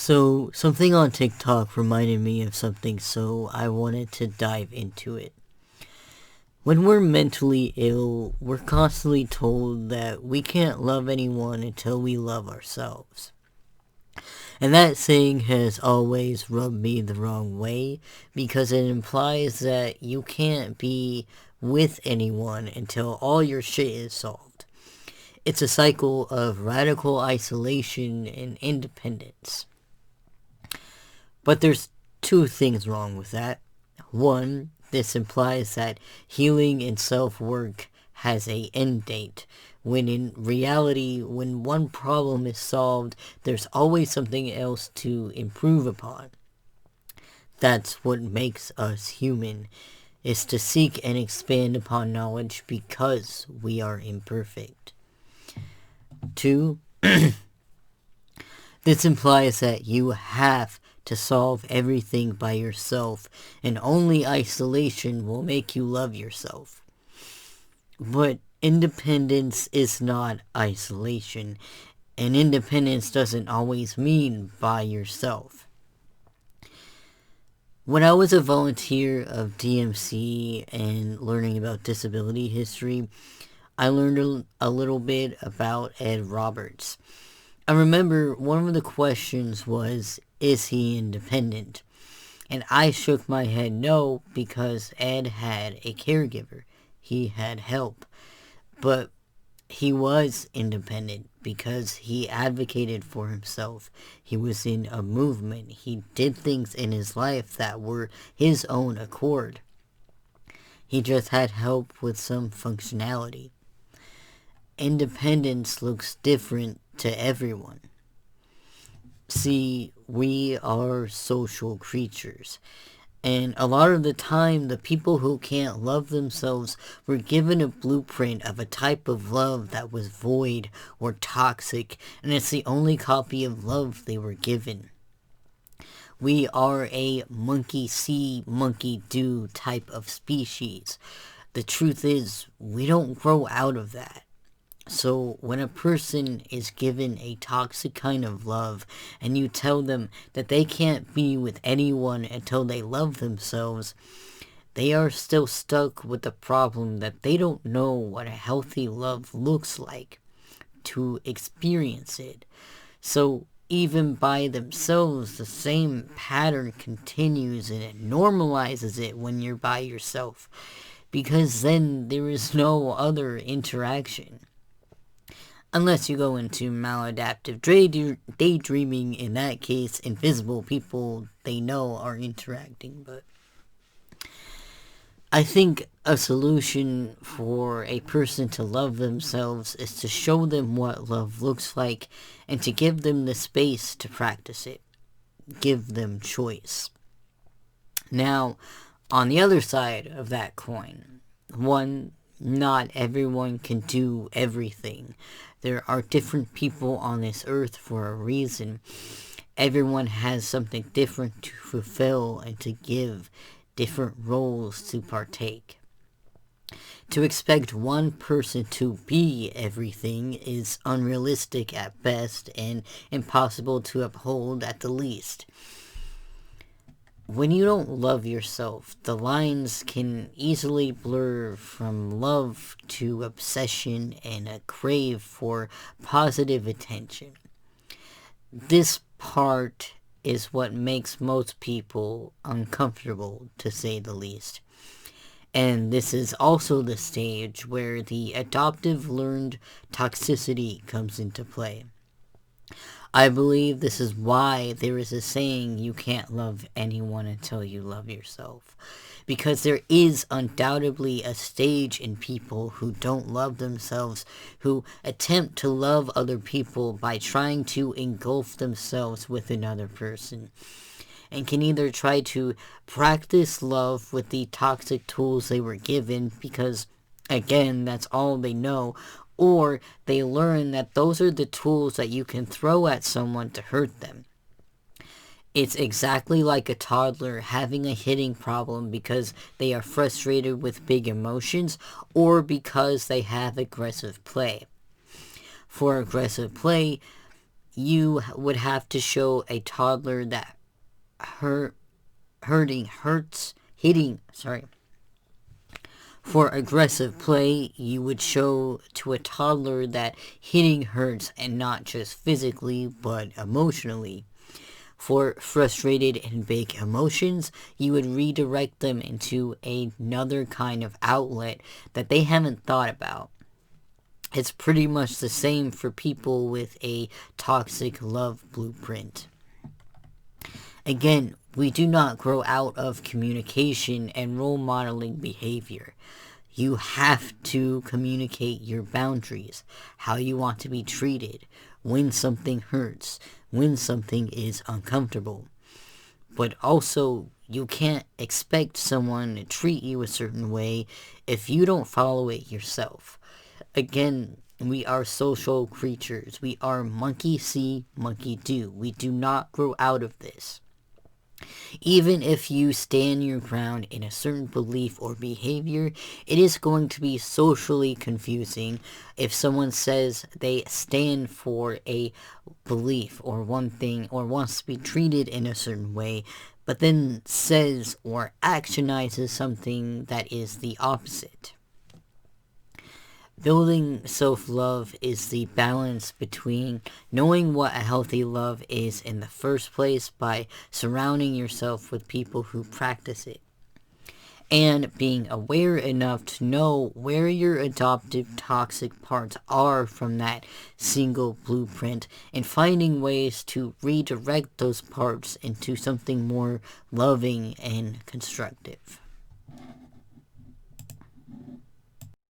So, something on TikTok reminded me of something, so I wanted to dive into it. When we're mentally ill, we're constantly told that we can't love anyone until we love ourselves. And that saying has always rubbed me the wrong way because it implies that you can't be with anyone until all your shit is solved. It's a cycle of radical isolation and independence. But there's two things wrong with that. One, this implies that healing and self-work has a end date, when in reality, when one problem is solved, there's always something else to improve upon. That's what makes us human, is to seek and expand upon knowledge because we are imperfect. Two, this implies that you have to solve everything by yourself, and only isolation will make you love yourself. But independence is not isolation, and independence doesn't always mean by yourself. When I was a volunteer of DMC and learning about disability history, I learned a little bit about Ed Roberts. I remember one of the questions was, is he independent? And I shook my head no, because Ed had a caregiver. He had help. But he was independent because he advocated for himself. He was in a movement. He did things in his life that were his own accord. He just had help with some functionality. Independence looks different to everyone. See, we are social creatures. And a lot of the time, the people who can't love themselves were given a blueprint of a type of love that was void or toxic, and it's the only copy of love they were given. We are a monkey see, monkey do type of species. The truth is, we don't grow out of that. So when a person is given a toxic kind of love and you tell them that they can't be with anyone until they love themselves, they are still stuck with the problem that they don't know what a healthy love looks like to experience it. So even by themselves, the same pattern continues and it normalizes it when you're by yourself, because then there is no other interaction. Unless you go into maladaptive daydreaming, in that case, invisible people they know are interacting. But I think a solution for a person to love themselves is to show them what love looks like and to give them the space to practice it. Give them choice. Now, on the other side of that coin, one, not everyone can do everything. There are different people on this earth for a reason. Everyone has something different to fulfill and to give, different roles to partake. To expect one person to be everything is unrealistic at best and impossible to uphold at the least. When you don't love yourself, the lines can easily blur from love to obsession and a crave for positive attention. This part is what makes most people uncomfortable, to say the least. And this is also the stage where the adoptive learned toxicity comes into play. I believe this is why there is a saying, you can't love anyone until you love yourself. Because there is undoubtedly a stage in people who don't love themselves, who attempt to love other people by trying to engulf themselves with another person, and can either try to practice love with the toxic tools they were given because, again, that's all they know, or they learn that those are the tools that you can throw at someone to hurt them. It's exactly like a toddler having a hitting problem because they are frustrated with big emotions or because they have aggressive play. For aggressive play, You would have to show a toddler that hitting, sorry. For aggressive play, you would show to a toddler that hitting hurts, and not just physically, but emotionally. For frustrated and big emotions, you would redirect them into another kind of outlet that they haven't thought about. It's pretty much the same for people with a toxic love blueprint. Again, we do not grow out of communication and role modeling behavior. You have to communicate your boundaries, how you want to be treated, when something hurts, when something is uncomfortable. But also, you can't expect someone to treat you a certain way if you don't follow it yourself. Again, we are social creatures. We are monkey see, monkey do. We do not grow out of this. Even if you stand your ground in a certain belief or behavior, it is going to be socially confusing if someone says they stand for a belief or one thing or wants to be treated in a certain way, but then says or actionizes something that is the opposite. Building self-love is the balance between knowing what a healthy love is in the first place by surrounding yourself with people who practice it, and being aware enough to know where your adoptive toxic parts are from that single blueprint, and finding ways to redirect those parts into something more loving and constructive.